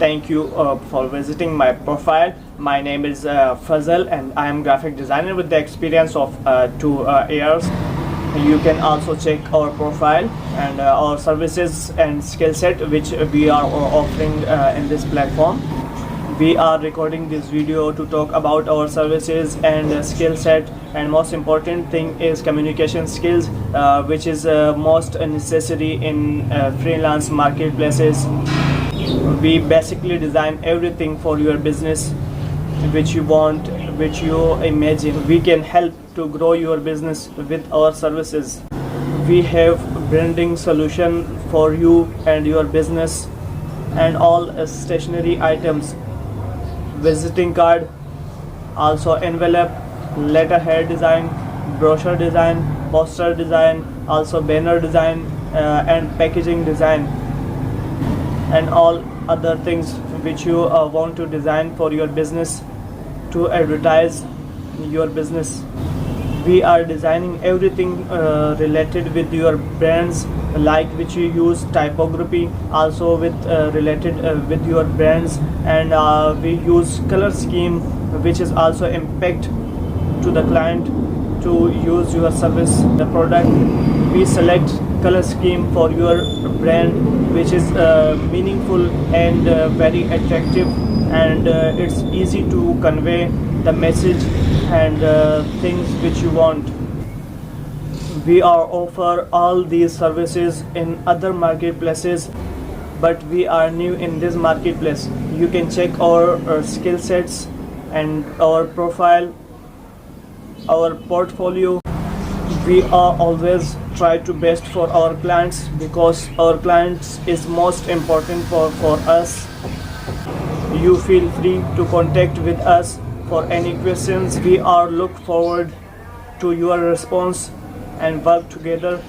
Thank you for visiting my profile. My name is Fazal and I am graphic designer with the experience of 2 years. You can also check our profile and our services and skill set which we are offering in this platform. We are recording this video to talk about our services and skill set, and most important thing is communication skills, which is most necessary in freelance marketplaces. We basically design everything for your business which you want, which you imagine. We can help to grow your business with our services. We have branding solution for you and your business, and all stationery items, visiting card, also envelope, letterhead design, brochure design, poster design, also banner design, and packaging design, and all other things which you want to design for your business to advertise your business. We are designing everything related with your brands, like which you use typography, also with related with your brands, and we use color scheme which is also impact to the client to use your service, the product. We select color scheme for your brand which is meaningful and very attractive, and it's easy to convey the message and things which you want. We are offer all these services in other marketplaces, but we are new in this marketplace. You can check our skill sets and our profile, our portfolio. We are always try to best for our clients, because our clients is most important for us. You feel free to contact with us for any questions. We are look forward to your response and work together